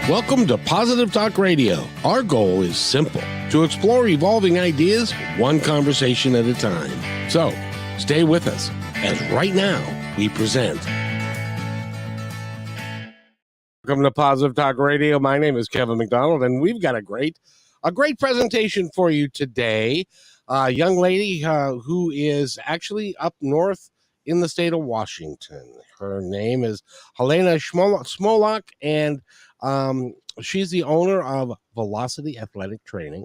Welcome to Positive Talk Radio. Our goal is simple: to explore evolving ideas one conversation at a time. So, stay with us as right now we present. Welcome to Positive Talk Radio. My name is Kevin McDonald, and we've got a great presentation for you today. A young lady who is actually up north in the state of Washington. Her name is Helena Smolock, and she's the owner of Velocity Athletic Training.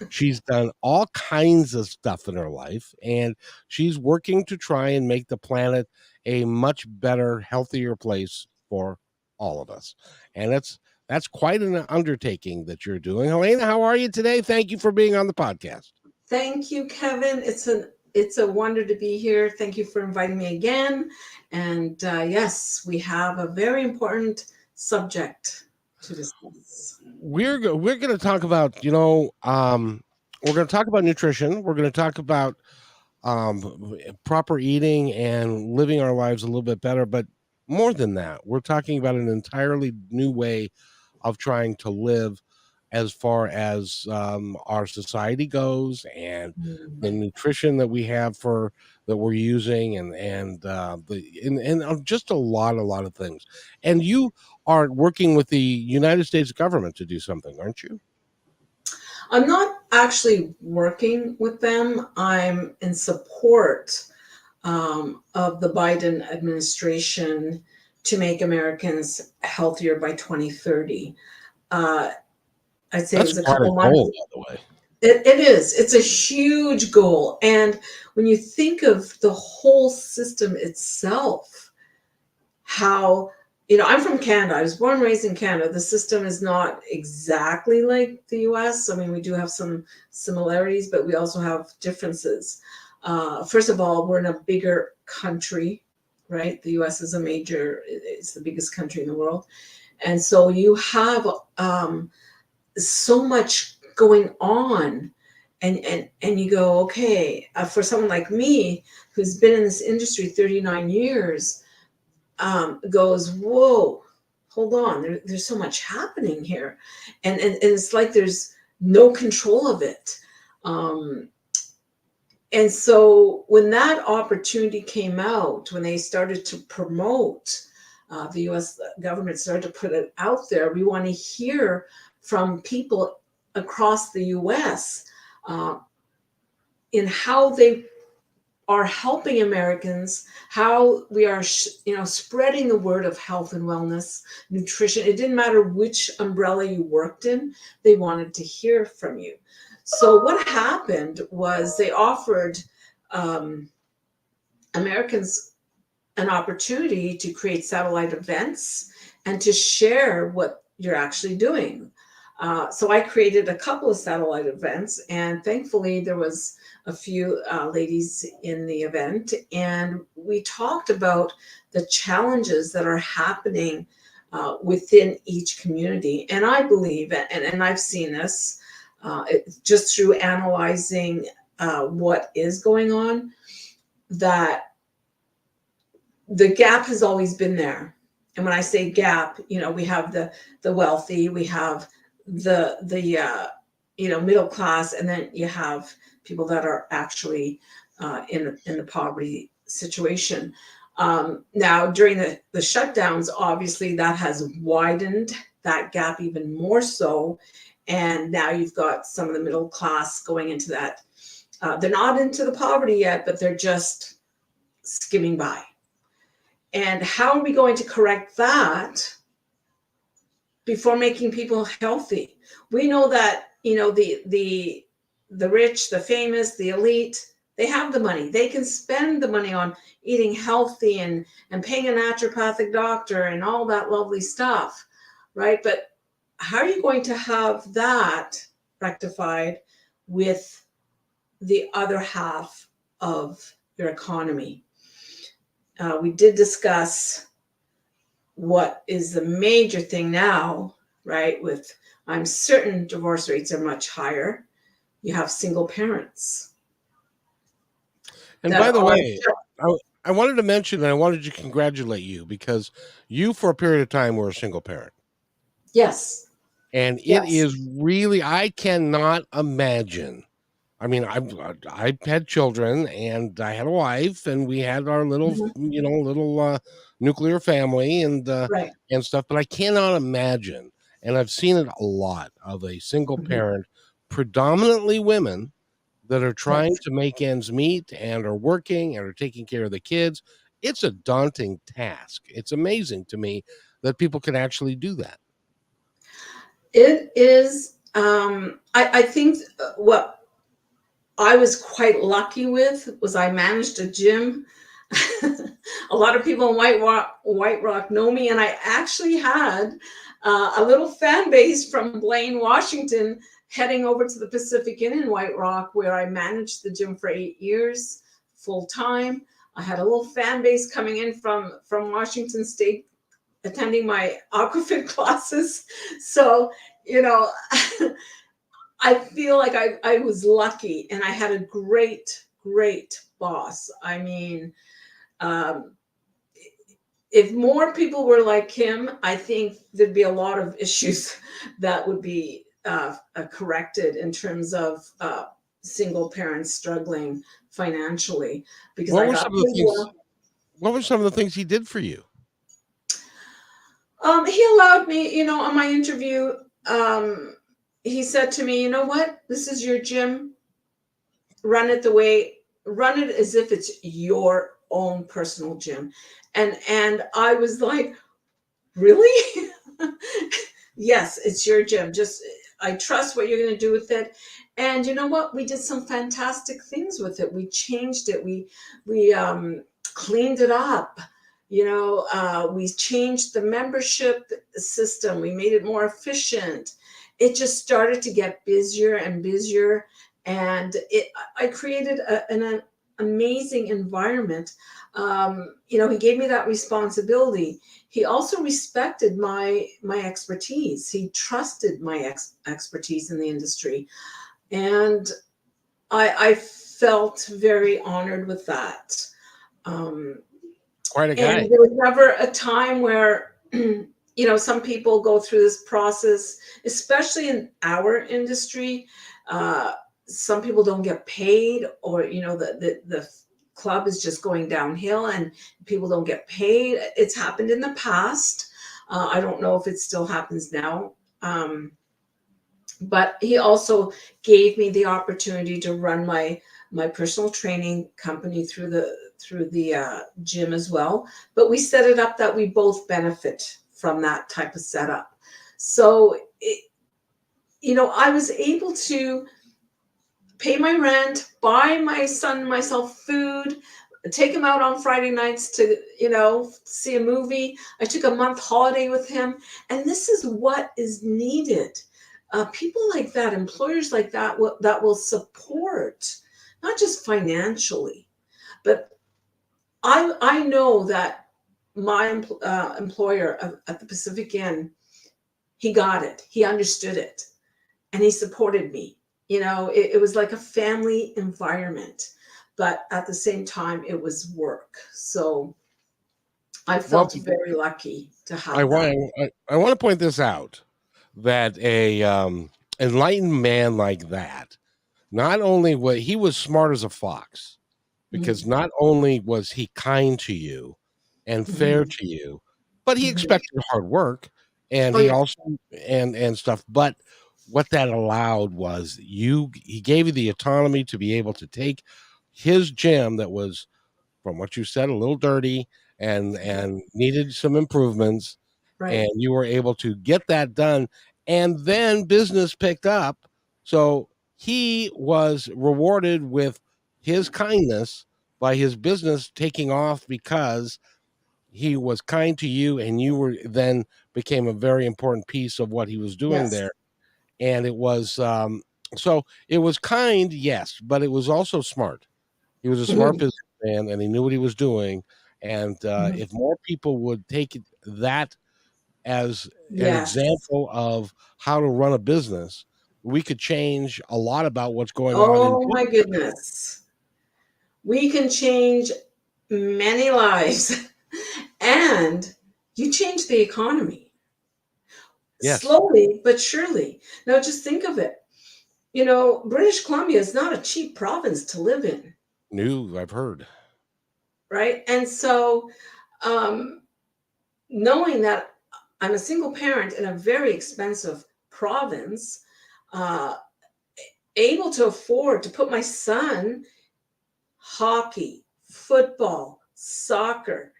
She's done all kinds of stuff in her life, and she's working to try and make the planet a much better, healthier place for all of us. And that's quite an undertaking that you're doing. Helena, how are you today? Thank you for being on the podcast. Thank you, Kevin. It's a wonder to be here. Thank you for inviting me again. And yes, we have a very important subject to discuss. We're going to talk about, we're going to talk about nutrition. We're going to talk about proper eating and living our lives a little bit better. But more than that, we're talking about an entirely new way of trying to live as far as our society goes, and the nutrition that we have that we're using, and just a lot of things. And you are working with the United States government to do something, aren't you? I'm not actually working with them. I'm in support of the Biden administration to make Americans healthier by 2030. I'd say That's it was a couple months. Goal, by the way. It is. It's a huge goal. And when you think of the whole system itself, how, I'm from Canada. I was born and raised in Canada. The system is not exactly like the US. I mean, we do have some similarities, but we also have differences. First of all, we're in a bigger country, right? The US is it's the biggest country in the world. And so you have so much going on, and you go, okay, for someone like me who's been in this industry 39 years, goes, whoa, hold on, there's so much happening here, and it's like there's no control of it. And so when that opportunity came out, when they started to promote, the US government started to put it out there, we want to hear from people across the US in how they are helping Americans, how we are, spreading the word of health and wellness, nutrition. It didn't matter which umbrella you worked in, they wanted to hear from you. So what happened was they offered Americans an opportunity to create satellite events and to share what you're actually doing. So I created a couple of satellite events, and thankfully there was a few ladies in the event, and we talked about the challenges that are happening within each community. And I believe, and I've seen this just through analyzing what is going on, that the gap has always been there. And when I say gap, we have the wealthy, we have the middle class, and then you have people that are actually in the poverty situation. Now, during the shutdowns, obviously that has widened that gap even more so, and now you've got some of the middle class going into that. They're not into the poverty yet, but they're just skimming by. And how are we going to correct that before making people healthy? We know that, the rich, the famous, the elite, they have the money. They can spend the money on eating healthy and paying a naturopathic doctor and all that lovely stuff, right? But how are you going to have that rectified with the other half of your economy? We did discuss what is the major thing now, right? I'm certain divorce rates are much higher. You have single parents. And by the way, I wanted to mention, and I wanted to congratulate you, because you, for a period of time, were a single parent. Yes. And it Yes. is really, I cannot imagine. I mean, I've had children and I had a wife and we had our little, Mhm. little nuclear family Right. and stuff, but I cannot imagine. And I've seen it a lot of a single Mhm. parent, predominantly women, that are trying Yes. to make ends meet and are working and are taking care of the kids. It's a daunting task. It's amazing to me that people can actually do that. It is. I think what I was quite lucky with was I managed a gym. A lot of people in White Rock know me, and I actually had a little fan base from Blaine, Washington, heading over to the Pacific Inn in White Rock, where I managed the gym for 8 years full time. I had a little fan base coming in from Washington State, attending my aquafit classes. So, you know, I feel like I was lucky and I had a great boss. I mean, um, if more people were like him, I think there'd be a lot of issues that would be corrected in terms of single parents struggling financially, because What I were got some of the paid things? well. What were some of the things he did for you? He allowed me, on my interview, he said to me, you know what? This is your gym. Run it as if it's your own personal gym. And I was like, really? Yes, it's your gym. Just, I trust what you're going to do with it. And you know what? We did some fantastic things with it. We changed it. We cleaned it up. We changed the membership system. We made it more efficient. It just started to get busier and busier, and I created an amazing environment. He gave me that responsibility. He also respected my expertise. He trusted my expertise in the industry, and I felt very honored with that. Um, Quite a and guy. there was never a time where some people go through this process, especially in our industry. Uh, some people don't get paid, or the club is just going downhill and people don't get paid. It's happened in the past. I don't know if it still happens now. But he also gave me the opportunity to run my personal training company through the gym as well. But we set it up that we both benefit from that type of setup. So I was able to pay my rent, buy my son and myself food, take him out on Friday nights to, see a movie. I took a month holiday with him. And this is what is needed. People like that, employers like that, that will support, not just financially, but I know that my employer at the Pacific Inn, he got it. He understood it, and he supported me. It was like a family environment, but at the same time, it was work. So I Well, felt very lucky to I have that. want I want to point this out that a enlightened man like that, not only was he was smart as a fox, because Mhm. not only was he kind to you and fair Mhm. to you, but he Mhm. expected hard work, and Oh he yeah. also and stuff. But what that allowed was he gave you the autonomy to be able to take his gym that was, from what you said, a little dirty and needed some improvements, Right. and you were able to get that done, and then business picked up. So he was rewarded with his kindness by his business taking off because he was kind to you, and you were then became a very important piece of what he was doing Yes. there. And it was so it was kind, yes, but it was also smart. He was a smart Mhm. businessman, and he knew what he was doing. And Mhm. if more people would take that as an Yes. example of how to run a business, we could change a lot about what's going on in Oh my business. goodness. We can change many lives, and you change the economy. Yes. slowly but surely. Now, just think of it. You know, British Columbia is not a cheap province to live in, New, I've heard. right? And so, um, knowing that I'm a single parent in a very expensive province, uh, able to afford to put my son hockey, football, soccer,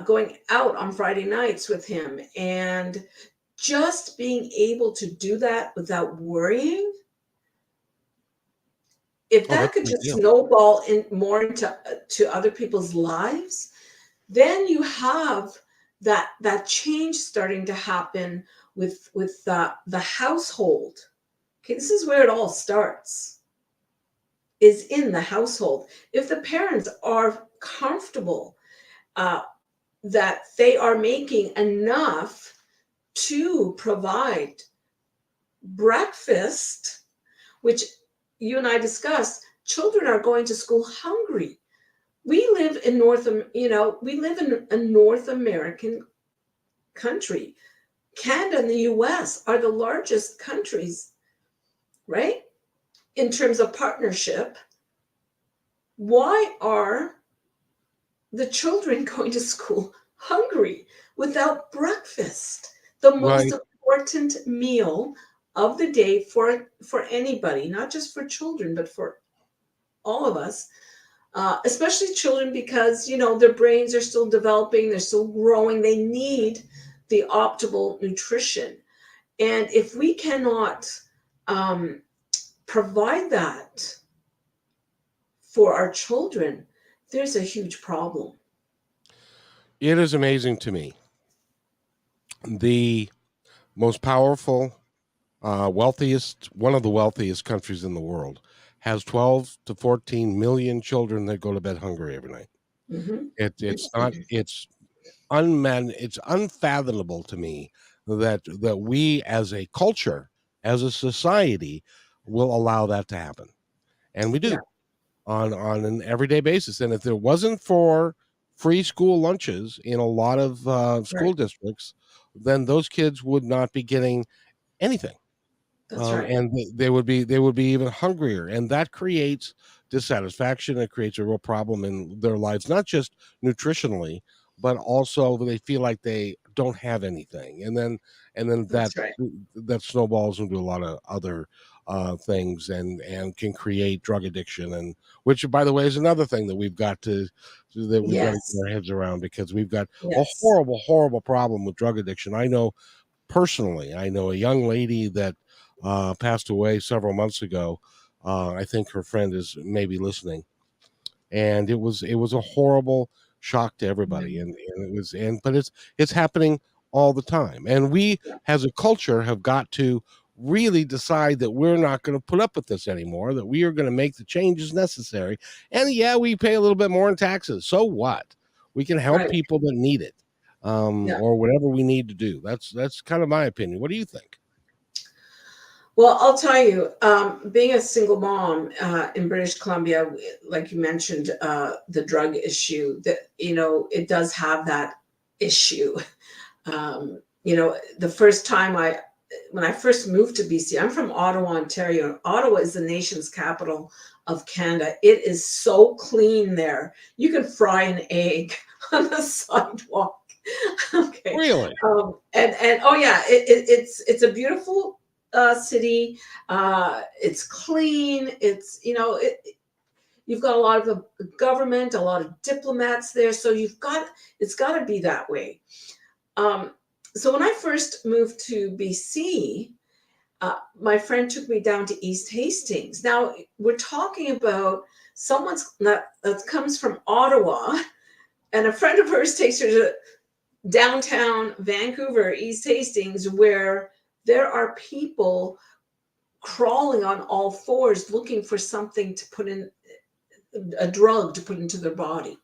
going out on Friday nights with him, and just being able to do that without worrying. If Oh, that that's a could big just deal. snowball in more into to other people's lives, then you have that change starting to happen with the household. Okay, this is where it all starts, is in the household. If the parents are comfortable uh, that they are making enough to provide breakfast, which you and I discussed, children are going to school hungry. We live in we live in a North American country. Canada and the US are the largest countries, right? In terms of partnership. Why are the children going to school hungry without breakfast? The most Right. important meal of the day for anybody, not just for children, but for all of us, especially children, because their brains are still developing, they're still growing, they need the optimal nutrition. And if we cannot um, provide that for our children, there's a huge problem. It is amazing to me. The most powerful, wealthiest, one of the wealthiest countries in the world has 12 to 14 million children that go to bed hungry every night. Hmm. It's not, it's unfathomable to me that we as a culture, as a society, will allow that to happen. And we Yeah, do on an everyday basis. And if there wasn't for free school lunches in a lot of right. school districts, then those kids would not be getting anything. That's right. And they would be even hungrier, and that creates dissatisfaction. It creates a real problem in their lives, not just nutritionally, but also they feel like they don't have anything, and then that That's right. that snowballs into a lot of other things, and can create drug addiction, and which, by the way, is another thing that we've got to get Yes. our heads around, because we've got a Yes. horrible, horrible problem with drug addiction. I know a young lady that passed away several months ago. I think her friend is maybe listening, and it was a horrible shock to everybody, Mm. but it's happening all the time, and we Yeah, as a culture have got to really decide that we're not going to put up with this anymore, that we are going to make the changes necessary. And yeah, we pay a little bit more in taxes, so what? We can help right. people that need it, Yeah. or whatever we need to do. That's kind of my opinion. What do you think? Well, I'll tell you, being a single mom in British Columbia, like you mentioned, the drug issue, that it does have that issue. The first time when I first moved to BC, I'm from Ottawa, Ontario. Ottawa is the nation's capital of Canada. It is so clean there. You can fry an egg on the sidewalk. Okay. Really? And oh yeah, it's a beautiful city. It's clean. You've got a lot of government, a lot of diplomats there. So it's got to be that way. Um, so when I first moved to BC, my friend took me down to East Hastings. Now we're talking about that comes from Ottawa, and a friend of hers takes her to downtown Vancouver, East Hastings, where there are people crawling on all fours looking for something to put in, a drug to put into their body.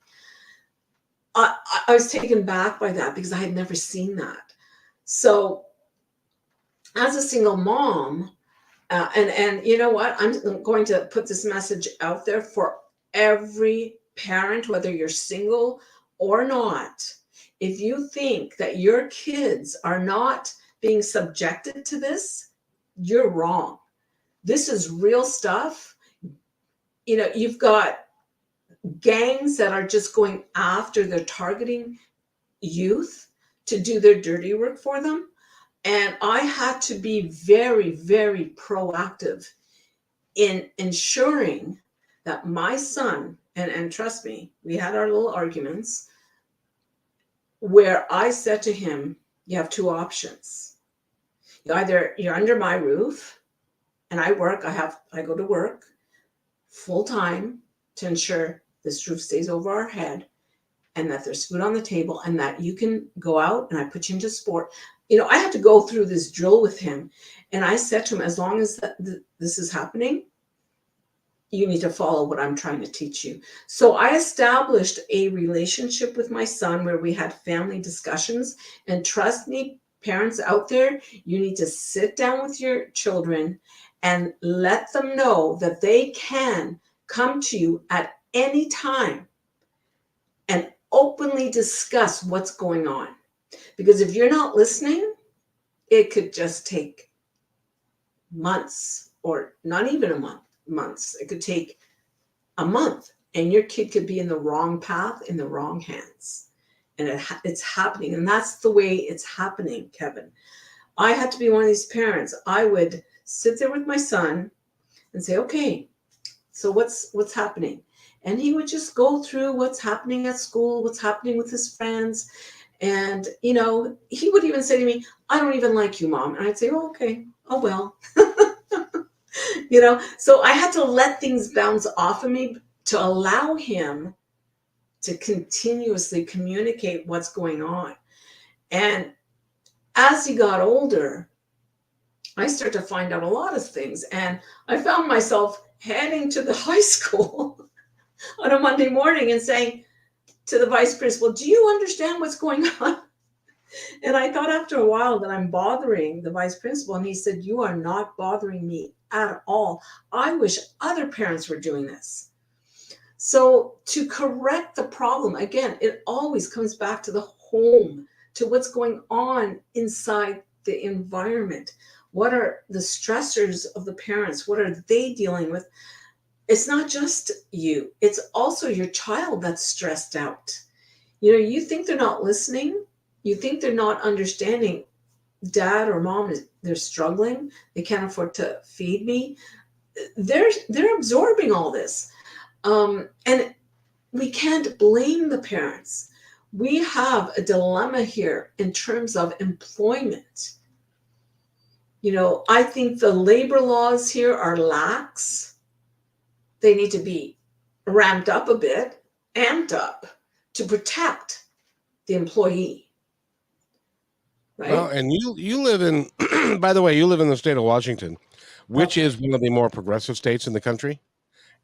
I was taken back by that because I had never seen that. So, as a single mom, and you know what? I'm going to put this message out there for every parent, whether you're single or not. If you think that your kids are not being subjected to this, you're wrong. This is real stuff. You know, you've got gangs that are just going after, they're targeting youth to do their dirty work for them. And I had to be very, very proactive in ensuring that my son, and trust me, we had our little arguments where I said to him, you have two options. Either you're under my roof and I go to work full time to ensure this roof stays over our head and that there's food on the table and that you can go out and I put you into sport. You know, I had to go through this drill with him. And I said to him, as long as this is happening, you need to follow what I'm trying to teach you. So I established a relationship with my son where we had family discussions. And trust me, parents out there, you need to sit down with your children and let them know that they can come to you at any time and openly discuss what's going on. Because if you're not listening, it could just take months, or not even a month, months. It could take a month and your kid could be in the wrong path, in the wrong hands. And it's happening. And that's the way it's happening, Kevin. I had to be one of these parents. I would sit there with my son and say, okay, so what's happening? And he would just go through what's happening at school, what's happening with his friends. And, you know, he would even say to me, I don't even like you, Mom. And I'd say, oh, okay. Oh, well. You know, so I had to let things bounce off of me to allow him to continuously communicate what's going on. And as he got older, I started to find out a lot of things. And I found myself heading to the high school on a Monday morning and saying to the vice principal, do you understand what's going on? And I thought after a while that I'm bothering the vice principal. And he said, you are not bothering me at all. I wish other parents were doing this. So to correct the problem, again, it always comes back to the home, to what's going on inside the environment. What are the stressors of the parents? What are they dealing with? It's not just you. It's also your child that's stressed out. You know, you think they're not listening. You think they're not understanding. Dad or mom, they're struggling. They can't afford to feed me. They're absorbing all this. And we can't blame the parents. We have a dilemma here in terms of employment. You know, I think the labor laws here are lax. They need to be ramped up a bit, amped up to protect the employee. Right? Well, and you live in, by the way, you live in the state of Washington, which is one of the more progressive states in the country,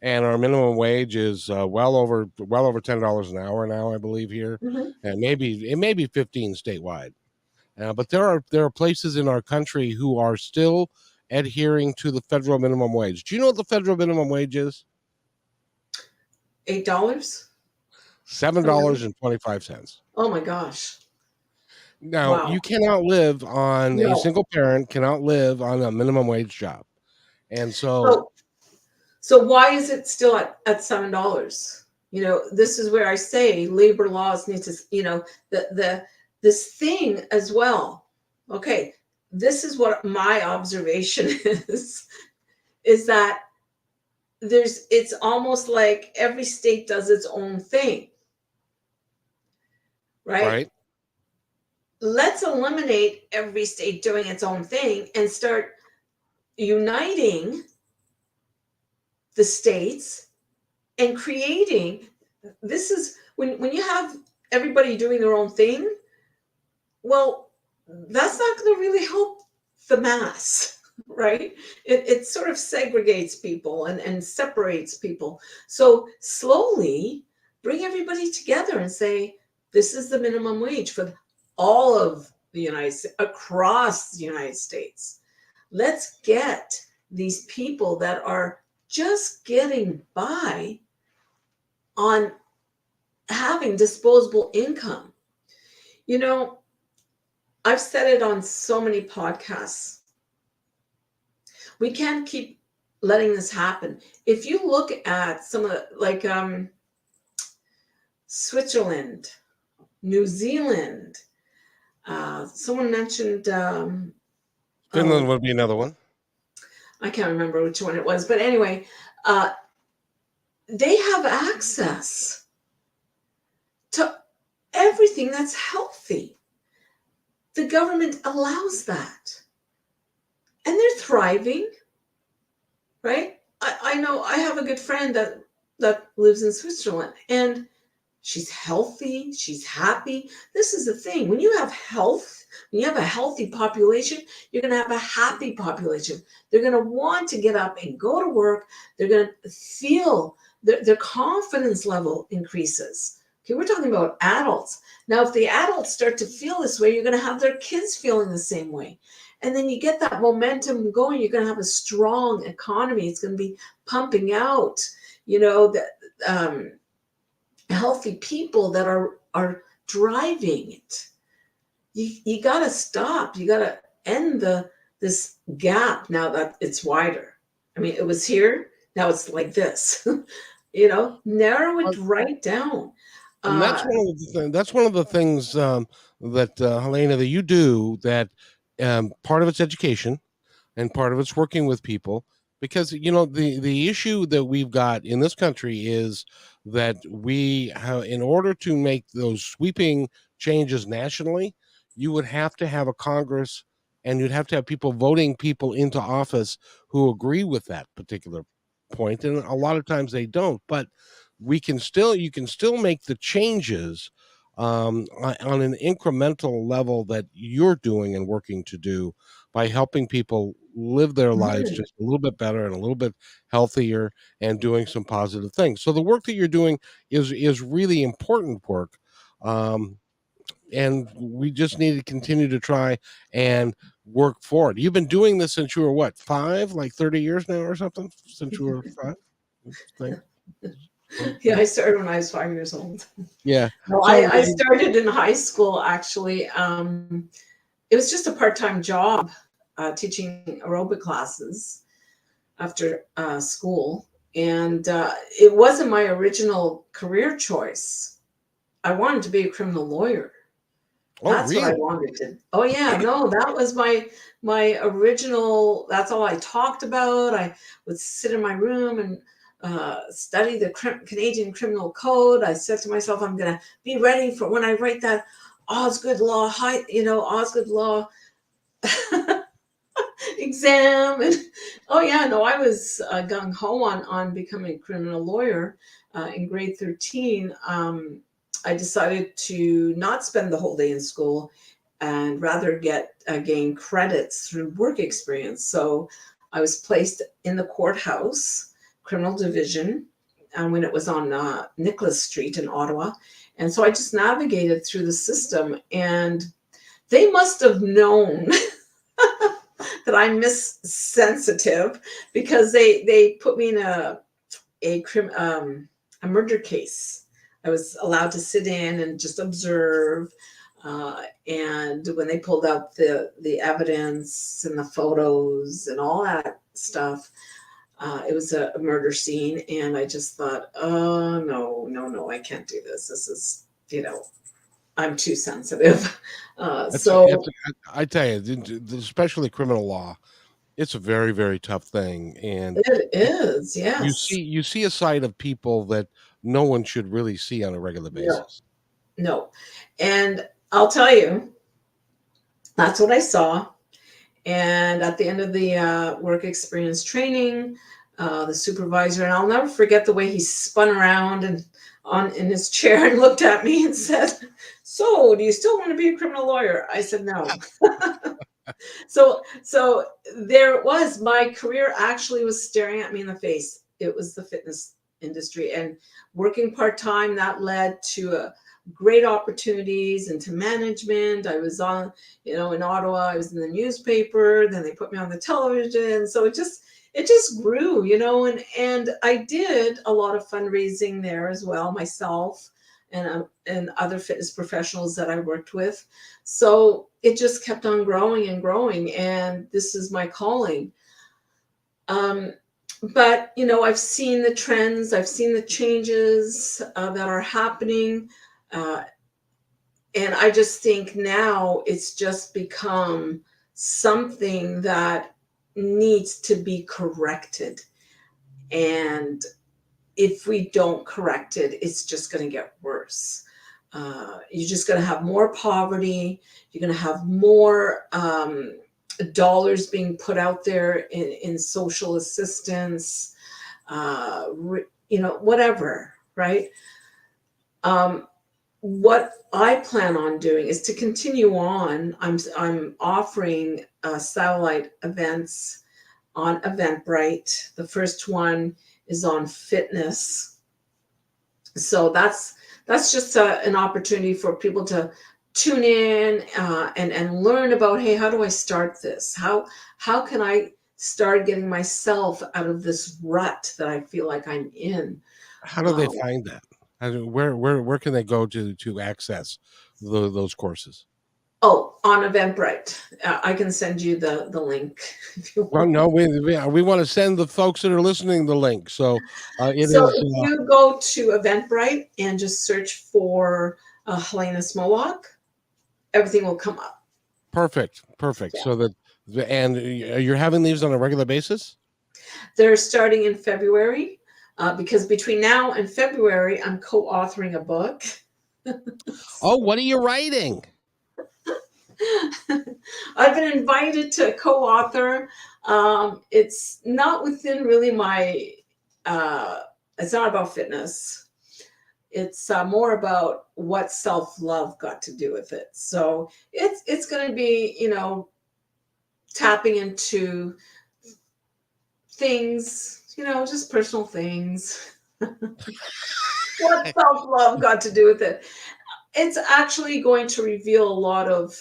and our minimum wage is well over $10 an hour now, I believe here, and it may be 15 statewide. But there are places in our country who are still adhering to the federal minimum wage. Do you know what the federal minimum wage is? $8? $7.25. Oh my gosh. Now, Wow. you cannot live on a No. single parent cannot live on a minimum wage job. And so So why is it still at $7? You know, this is where I say labor laws need to, you know, this thing as well. Okay, this is what my observation is that it's almost like every state does its own thing. Right? Let's eliminate every state doing its own thing and start uniting the states and creating. This is when you have everybody doing their own thing, well, that's not going to really help the mass, right? It sort of segregates people and separates people. So slowly bring everybody together and say, this is the minimum wage for all of the United States, across the United States. Let's get these people that are just getting by on having disposable income. You know, I've said it on so many podcasts. We can't keep letting this happen. If you look at some of the, like Switzerland, New Zealand, someone mentioned, Finland oh, would be another one. I can't remember which one it was, but anyway, they have access to everything that's healthy. The government allows that. And they're thriving, right? I know I have a good friend that lives in Switzerland, and she's healthy, she's happy. This is the thing. When you have health, when you have a healthy population, you're going to have a happy population. They're going to want to get up and go to work. They're going to feel their confidence level increases. Okay, we're talking about adults. Now, if the adults start to feel this way, you're going to have their kids feeling the same way. And then you get that momentum going. You're going to have a strong economy. It's going to be pumping out, healthy people that are driving it. You got to stop. You got to end this gap now that it's wider. I mean, it was here. Now it's like this. Narrow it right down. And that's one of the things that Helena, that you do. That part of it's education, and part of it's working with people, because the issue that we've got in this country is that we have, in order to make those sweeping changes nationally, you would have to have a Congress, and you'd have to have people voting people into office who agree with that particular point, and a lot of times they don't. But you can still make the changes on an incremental level that you're doing and working to do, by helping people live their lives Mhm. just a little bit better and a little bit healthier, and doing some positive things. So the work that you're doing is really important work. Um, and we just need to continue to try and work for it. You've been doing this since you were what, five, like 30 years now or something? Since you were five, I think. Yeah, I started when I was 5 years old. Yeah. No, So I started in high school, actually. It was just a part-time job, teaching aerobic classes after school. And it wasn't my original career choice. I wanted to be a criminal lawyer. oh, That's what I really? wanted to. Oh yeah, no, that was my original. That's all I talked about. I would sit in my room and study the Canadian Criminal Code. I said to myself, I'm going to be ready for when I write that Osgood Law Osgood Law exam. And oh yeah, no, I was gung ho on becoming a criminal lawyer. In grade 13, I decided to not spend the whole day in school, and rather gain credits through work experience. So I was placed in the courthouse criminal division, when it was on Nicholas Street in Ottawa. And so I just navigated through the system, and they must have known that I'm sensitive, because they put me in a murder case. I was allowed to sit in and just observe. And when they pulled out the evidence and the photos and all that stuff, it was a murder scene, and I just thought, oh no, no, no, I can't do this. This is, I'm too sensitive. It's So I tell you, especially criminal law, it's a very, very tough thing. And it you, is, yes. you see a side of people that no one should really see on a regular No, basis. no. And I'll tell you, that's what I saw. And at the end of the work experience training, the supervisor, and I'll never forget the way he spun around and on in his chair and looked at me and said, "So, do you still want to be a criminal lawyer?" I said, "No." So there it was. My career actually was staring at me in the face. It was the fitness industry, and working part-time, that led to great opportunities into management. I was on, in Ottawa, I was in the newspaper, then they put me on the television. So it just grew, and I did a lot of fundraising there as well myself. and other fitness professionals that I worked with. So it just kept on growing and growing, and this is my calling. Um, but I've seen the trends, I've seen the changes that are happening, uh, and I just think now it's just become something that needs to be corrected. And if we don't correct it, it's just going to get worse. You're just going to have more poverty. You're going to have more dollars being put out there in social assistance, whatever, right? What I plan on doing is to continue on. I'm offering satellite events on Eventbrite. The first one is on fitness. So that's just an opportunity for people to tune in and learn about, hey, how do I start this? How can I start getting myself out of this rut that I feel like I'm in? How do they find that? Where can they go to access those courses? Oh, on Eventbrite. I can send you the link if you Well, want. no, we want to send the folks that are listening the link. So it So is if you go to Eventbrite and just search for Helena Smolock, everything will come up. perfect. Yeah. So that and you're having these on a regular basis? They're starting in February because between now and February, I'm co-authoring a book. Oh, what are you writing? I've been invited to co-author. It's not within really my. It's not about fitness. It's more about what self-love got to do with it. So it's going to be tapping into things, just personal things. What self-love got to do with it? It's actually going to reveal a lot of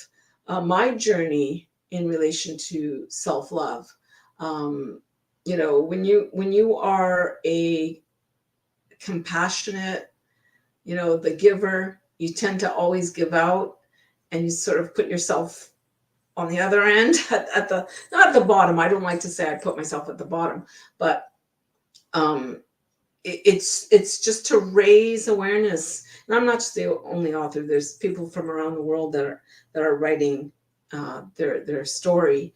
my journey in relation to self-love. When you are a compassionate, the giver, you tend to always give out, and you sort of put yourself on the other end at the not at the bottom. I don't like to say I put myself at the bottom, but um, it's just to raise awareness. And I'm not just the only author. There's people from around the world that are writing their story.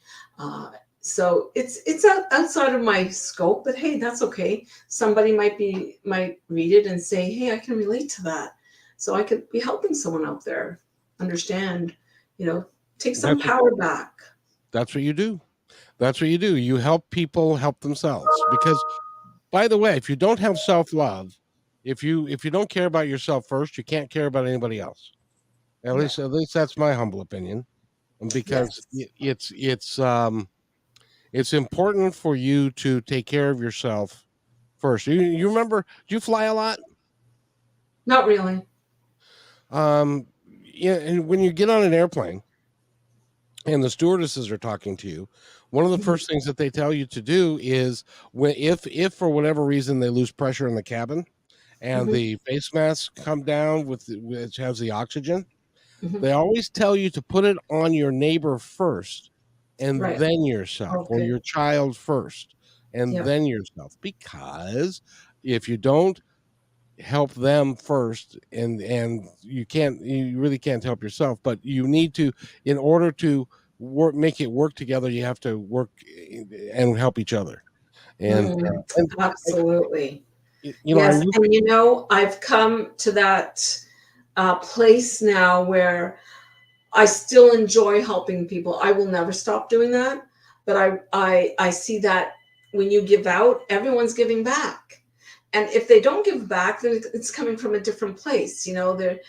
So it's outside of my scope, but hey, that's okay. Somebody might read it and say, hey, I can relate to that. So I could be helping someone out there understand, take some That's power back. that's what you do. That's what you do. You help people help themselves. Because, by the way, if you don't have self-love, if you don't care about yourself first, you can't care about anybody else. Yeah. At least that's my humble opinion. Because Yes. it's important for you to take care of yourself first. You remember? Do you fly a lot? Not really. Yeah, and when you get on an airplane and the stewardesses are talking to you, one of the Mhm. first things that they tell you to do is when if for whatever reason they lose pressure in the cabin and Mhm. the face masks come down which has the oxygen, Mhm. they always tell you to put it on your neighbor first and Right. then yourself, or Okay. your child first and Yep. then yourself, because if you don't help them first, and you really can't help yourself, but you need to, in order to make it work together, you have to work and help each other. and Mm, and absolutely. and Yes. you And I've come to that place now where I still enjoy helping people. I will never stop doing that. But I see that when you give out, everyone's giving back. And if they don't give back, then it's coming from a different place. They're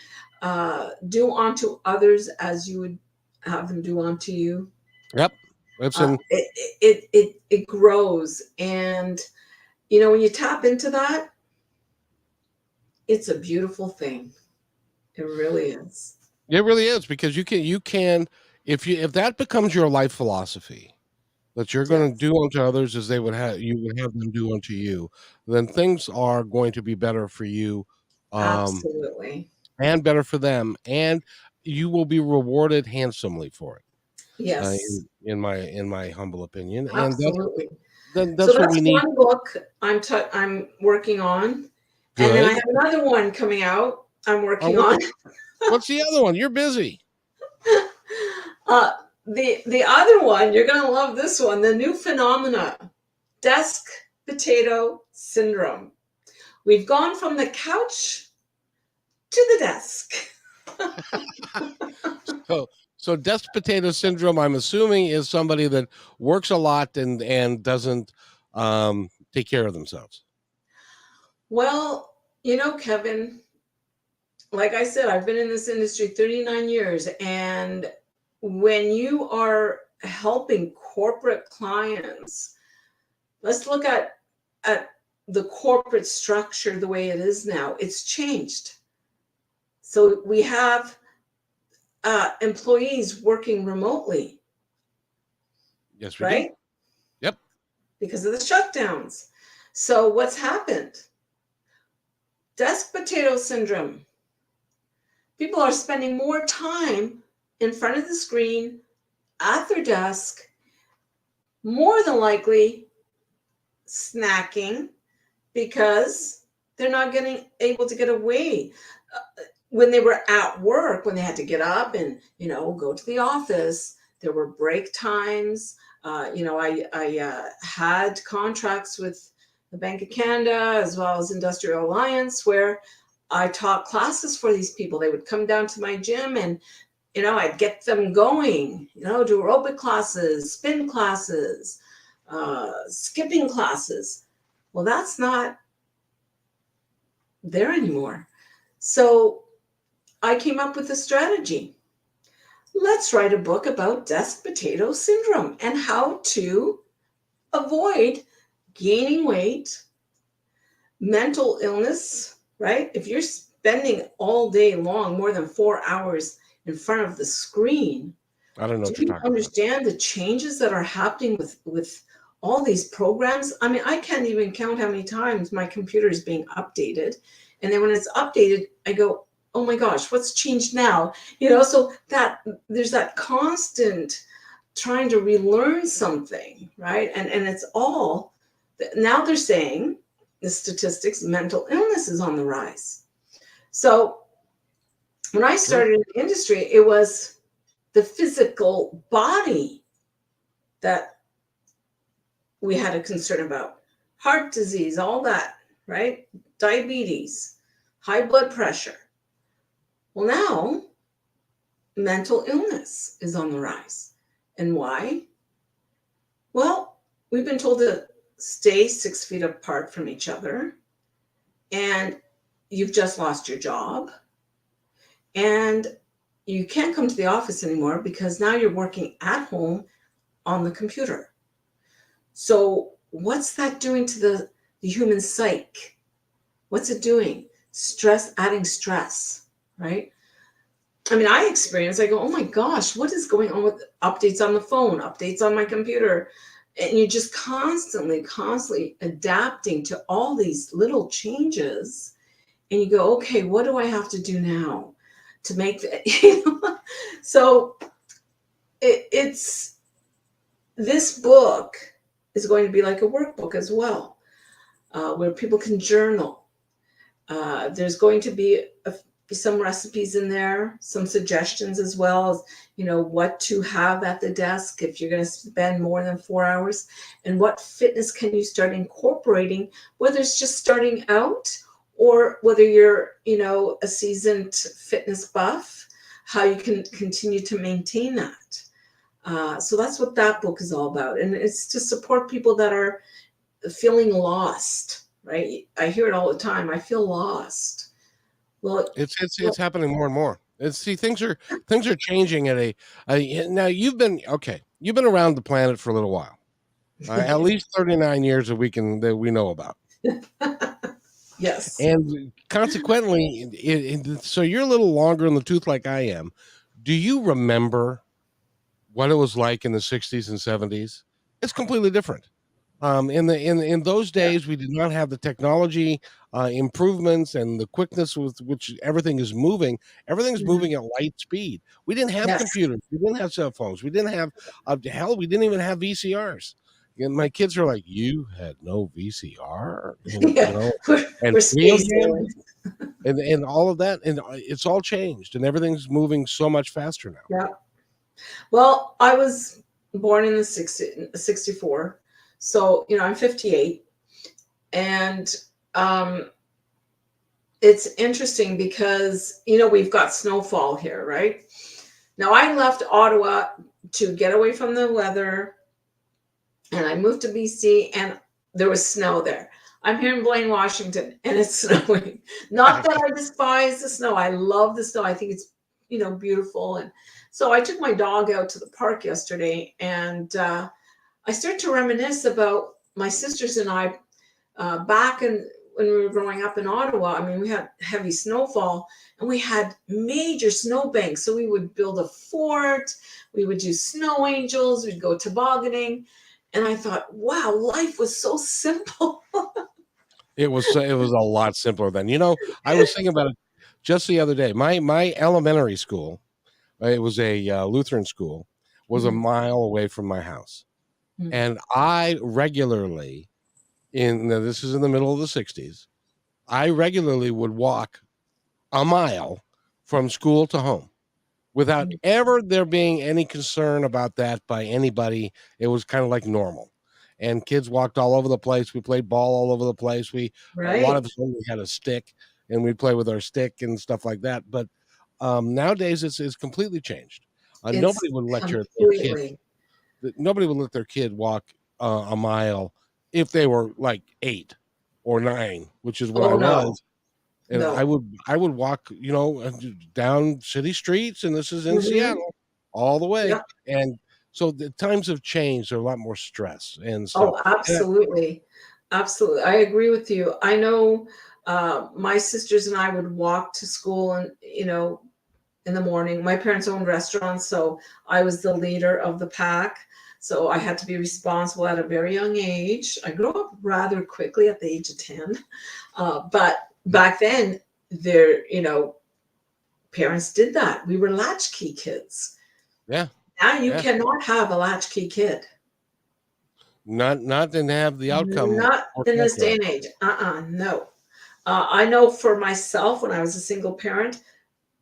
do unto others as you would have them do unto you. yep, it's an It grows, and when you tap into that, it's a beautiful thing. It really is. it really is, because you can if that becomes your life philosophy, that you're going to Yes, do unto others as you would have them do unto you, then things are going to be better for you. um absolutely. and better for them, and you will be rewarded handsomely for it. Yes, In my humble opinion, and absolutely. So that's what that's we need. one book I'm working on, and then I Good. have another one coming out I'm Oh, working on. what's the other one? You're busy. uh, the other one, you're gonna love this one. The new phenomena, desk potato syndrome. We've gone from the couch to the desk. So, so desk potato syndrome, I'm assuming, is somebody that works a lot and doesn't take care of themselves. Well, Kevin, like I said, I've been in this industry 39 years, and when you are helping corporate clients, let's look at the corporate structure the way it is now. It's changed. So we have employees working remotely, Yes, we do. right? Yep. Because of the shutdowns. So what's happened? Desk potato syndrome. People are spending more time in front of the screen at their desk, more than likely snacking, because they're not getting able to get away. When they were at work, when they had to get up and go to the office, there were break times. I had contracts with the Bank of Canada as well as Industrial Alliance, where I taught classes for these people. They would come down to my gym, and I'd get them going, do aerobic classes, spin classes, skipping classes. Well, that's not there anymore. So I came up with a strategy. Let's write a book about desk potato syndrome and how to avoid gaining weight, mental illness, right? If you're spending all day long, more than 4 hours in front of the screen, I don't know do what you're you talking about. understand the changes that are happening with all these programs? I mean, I can't even count how many times my computer is being updated. And then when it's updated, I go, oh my gosh, what's changed now? So that there's that constant trying to relearn something, right? And it's all, now they're saying the statistics, mental illness is on the rise. So when I Sure. started in the industry, it was the physical body that we had a concern about. Heart disease, all that, right? Diabetes, high blood pressure. Well, now mental illness is on the rise. And why? Well, we've been told to stay 6 feet apart from each other, and you've just lost your job, and you can't come to the office anymore because now you're working at home on the computer. So what's that doing to the human psyche? What's it doing? Stress, adding stress, right? I mean, I go, oh my gosh, what is going on with updates on the phone, updates on my computer? And you're just constantly adapting to all these little changes. And you go, okay, what do I have to do now to make that? So it's this book is going to be like a workbook as well, where people can journal. There's going to be some recipes in there, some suggestions as well as, what to have at the desk if you're going to spend more than 4 hours, and what fitness can you start incorporating, whether it's just starting out or whether you're, a seasoned fitness buff, how you can continue to maintain that. So that's what that book is all about. And it's to support people that are feeling lost, right? I hear it all the time. I feel lost. Well, It's happening more and more. Things are changing at now you've been around the planet for a little while, at least 39 years that we know about, yes. and consequently, so you're a little longer in the tooth like I am. Do you remember what it was like in the 60s and 70s? It's completely different. In those Yeah. days, we did not have the technology improvements and the quickness with which everything is moving. Everything's Mhm. moving at light speed. We didn't have Yes. computers. We didn't have cell phones. We didn't have hell. We didn't even have VCRs. And my kids are like, "You had no VCR," and Yeah. and We're video space games aliens. and all of that, and it's all changed, and everything's moving so much faster now. Yeah. Well, I was born in the 64. So, I'm 58. And um, it's interesting because, we've got snowfall here, right? Now, I left Ottawa to get away from the weather and I moved to BC and there was snow there. I'm here in Blaine, Washington, and it's snowing. Not that I despise the snow. I love the snow. I think it's, beautiful. And so I took my dog out to the park yesterday and I started to reminisce about my sisters and I back when we were growing up in Ottawa. I mean, we had heavy snowfall and we had major snowbanks. So we would build a fort, we would do snow angels, we'd go tobogganing. And I thought, wow, life was so simple. It was a lot simpler then. I was thinking about it just the other day. My elementary school, it was a Lutheran school, was a Mhm. mile away from my house, Mhm. and I regularly now this is in the middle of the '60s. I regularly would walk a mile from school to home without Mhm. ever there being any concern about that by anybody. It was kind of like normal. And kids walked all over the place. We played ball all over the place. A lot Right. of us only had a stick and we'd play with our stick and stuff like that. But nowadays it's completely changed. It's completely. Nobody would let their kid walk a mile if they were like 8 or 9, which is what I Oh, no, was. And no. I would walk, down city streets, and this is in Hmm. Seattle, all the way. Yep. And so the times have changed. There's a lot more stress and stuff. Oh, And absolutely. Absolutely. I agree with you. I know my sisters and I would walk to school and, in the morning. My parents owned restaurants, so I was the leader of the pack. So I had to be responsible at a very young age. I grew up rather quickly at the age of 10. But back then, parents did that. We were latchkey kids. yeah, Now you yeah, cannot have a latchkey kid. not to have the outcome Not work in out this day correct. and age. No. I know for myself, when I was a single parent,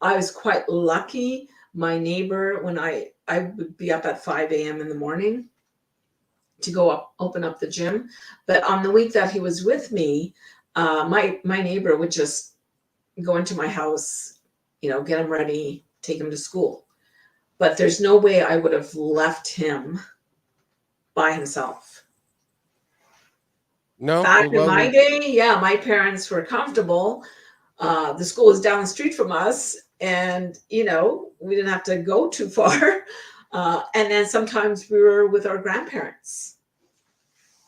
I was quite lucky. My neighbor, when I would be up at 5 a.m. in the morning to go up, open up the gym. But on the week that he was with me, my neighbor would just go into my house, get him ready, take him to school. But there's no way I would have left him by himself. No, Back in well, my day, yeah, my parents were comfortable. The school was down the street from us, and we didn't have to go too far. And then sometimes we were with our grandparents.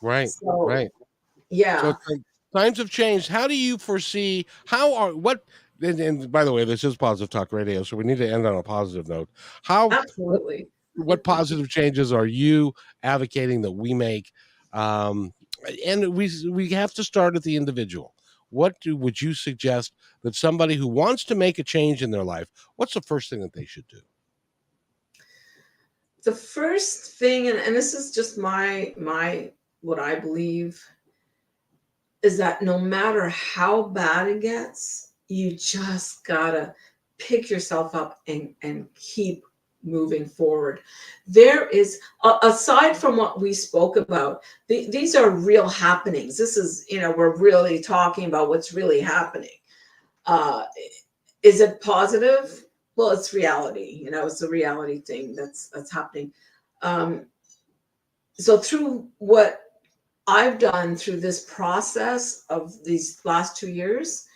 right, So right. So yeah, it's like times have changed. How do you foresee how are what and by the way, this is Positive Talk Radio, so we need to end on a positive note. How absolutely. what positive changes are you advocating that we make? Um, and we have to start at the individual. Would you suggest that somebody who wants to make a change in their life, what's the first thing that they should do? The first thing, and this is just my what I believe, is that no matter how bad it gets, you just gotta pick yourself up and keep moving forward. There is, aside from what we spoke about, these are real happenings. This is, we're really talking about what's really happening. Uh, is it positive? Well, it's reality. It's a reality thing that's happening. Um, so through what I've done through this process of these last 2 years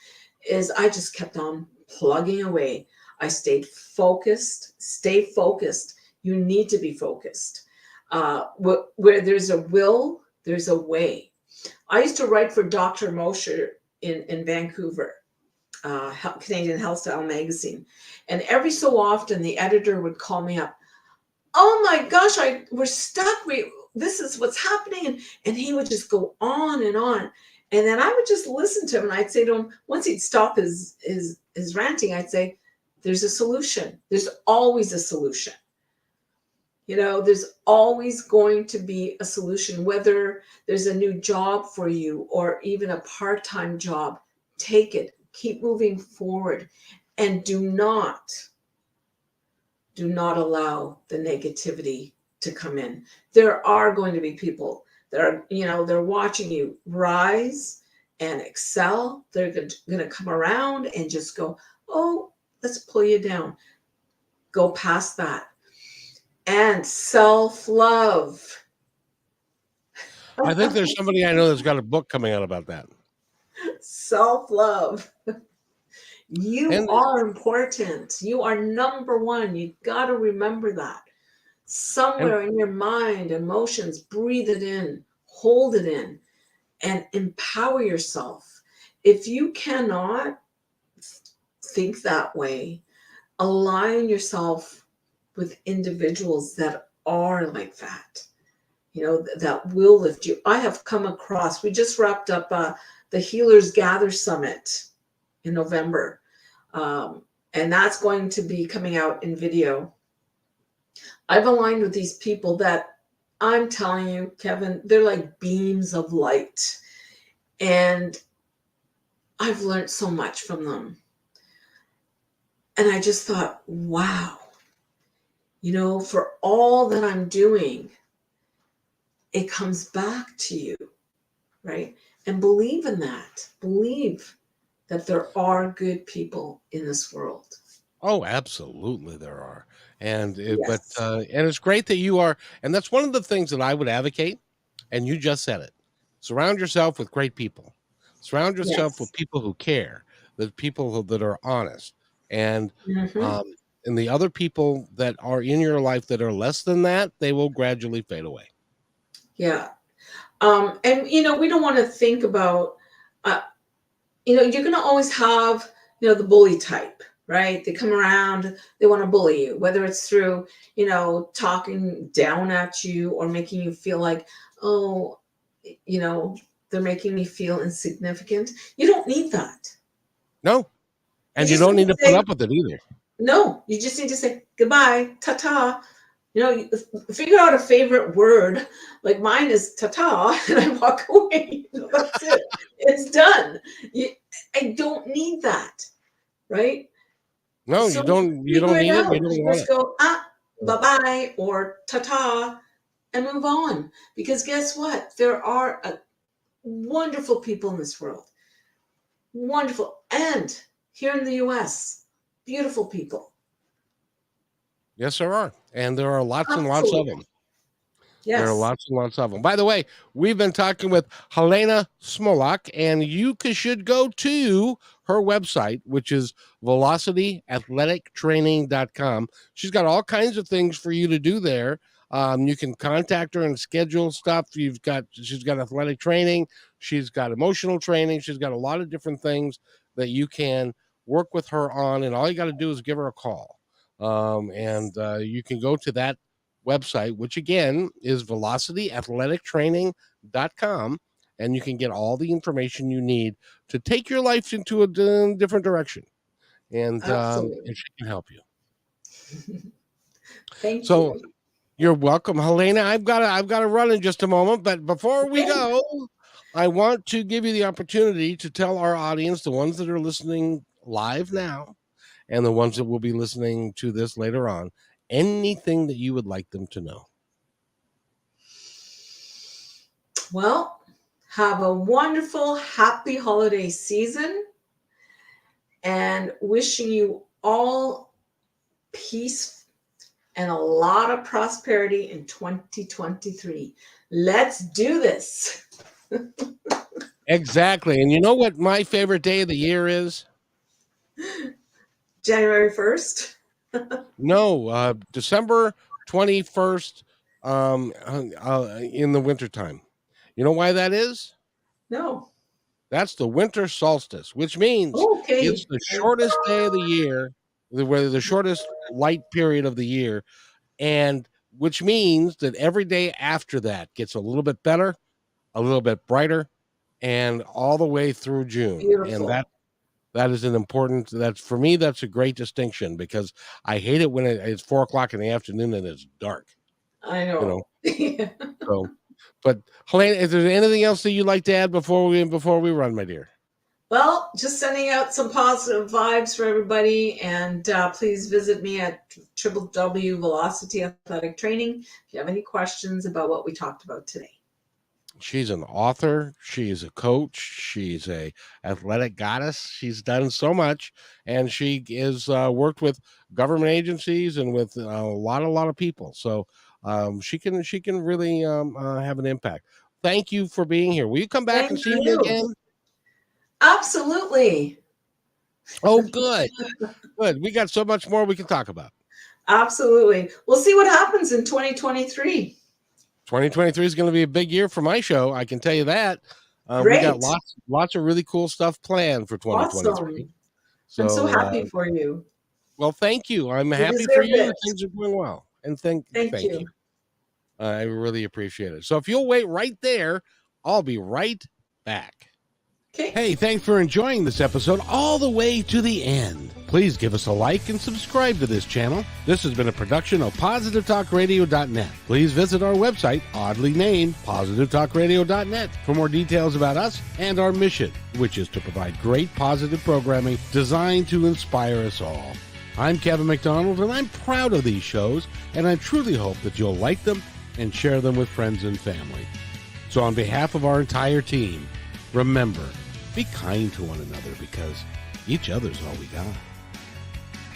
is I just kept on plugging away. I stayed focused. Stay focused. You need to be focused. Where there's a will, there's a way. I used to write for Dr. Mosher in Vancouver, Canadian Health Style magazine, and every so often the editor would call me up. Oh my gosh, we're stuck. this is what's happening. And he would just go on and on. And then I would just listen to him, and I'd say to him, once he'd stop his ranting, I'd say, there's a solution. There's always a solution. There's always going to be a solution, whether there's a new job for you or even a part-time job. Take it, keep moving forward, and do not allow the negativity to come in. There are going to be people that are, they're watching you rise and excel. They're going to come around and just go, oh, let's pull you down. Go past that. And self-love. I think there's somebody I know that's got a book coming out about that. Self-love. You are important. You are number one. You got to remember that. Somewhere in your mind, emotions, breathe it in, hold it in, and empower yourself. If you cannot think that way, align yourself with individuals that are like that, that will lift you. I have come across, we just wrapped up the Healers Gather Summit in November. And that's going to be coming out in video. I've aligned with these people that I'm telling you, Kevin, they're like beams of light. And I've learned so much from them. And I just thought, wow, for all that I'm doing, it comes back to you, right? And believe in that. Believe that there are good people in this world. Oh, absolutely there are. And Yes. and it's great that you are, and that's one of the things that I would advocate, and you just said it. Surround yourself with great people. Surround yourself with people who care, the people that are honest. And and the other people that are in your life that are less than that, they will gradually fade away. Yeah. And we don't want to think about you're going to always have the bully type, right? They come around, they want to bully you, whether it's through talking down at you or making you feel like, oh, they're making me feel insignificant. You don't need that. No. And you don't need to put up with it either. No, you just need to say goodbye, ta-ta. Figure out a favorite word. Like mine is ta-ta, and I walk away. That's it. It's done. I don't need that, right? No, so you don't need it. You don't want just go, bye-bye, or ta-ta, and move on. Because guess what? There are wonderful people in this world. Wonderful. And here in the U.S., beautiful people. Yes, there are. And there are lots and lots of them. Yes. There are lots and lots of them. By the way, we've been talking with Helena Smolock, and you should go to her website, which is velocityathletictraining.com. She's got all kinds of things for you to do there. You can contact her and schedule stuff. She's got athletic training. She's got emotional training. She's got a lot of different things that you can work with her on. And all you got to do is give her a call. And you can go to that website, which again is velocityathletictraining.com, and you can get all the information you need to take your life into a different direction. And she can help you. Thank you. You're welcome, Helena. I've got to run in just a moment, but before we go, I want to give you the opportunity to tell our audience, the ones that are listening live now and the ones that will be listening to this later on, anything that you would like them to know. Well, have a wonderful, happy holiday season, and wishing you all peace and a lot of prosperity in 2023. Let's do this. Exactly. And you know what my favorite day of the year is? January 1st? No, December 21st in the wintertime. You know why that is? No. That's the winter solstice, which means it's the shortest day of the year, the shortest light period of the year. And which means that every day after that gets a little bit better, a little bit brighter, and all the way through June. Beautiful. And that is an important, that's for me, that's a great distinction, because I hate it when it's 4 o'clock in the afternoon and it's dark. I know. So, but Helena, is there anything else that you'd like to add before we run, my dear? Well, just sending out some positive vibes for everybody, and please visit me at www.Velocity Athletic Training if you have any questions about what we talked about today. She's an author. She's a coach. She's a athletic goddess. She's done so much, and she is worked with government agencies and with a lot of people. So she can really have an impact. Thank you for being here. Will you come back and see me again? Absolutely. Oh, good. Good. We got so much more we can talk about. Absolutely. We'll see what happens in 2023. 2023 is going to be a big year for my show. I can tell you that. We got lots of really cool stuff planned for 2023. Awesome. So, I'm so happy for you. Well, thank you. I'm happy for you that things are going well. And thank you. I really appreciate it. So if you'll wait right there, I'll be right back. Okay. Hey, thanks for enjoying this episode all the way to the end. Please give us a like and subscribe to this channel. This has been a production of PositiveTalkRadio.net. Please visit our website, oddly named PositiveTalkRadio.net, for more details about us and our mission, which is to provide great positive programming designed to inspire us all. I'm Kevin McDonald, and I'm proud of these shows, and I truly hope that you'll like them and share them with friends and family. So on behalf of our entire team, remember, be kind to one another, because each other's all we got.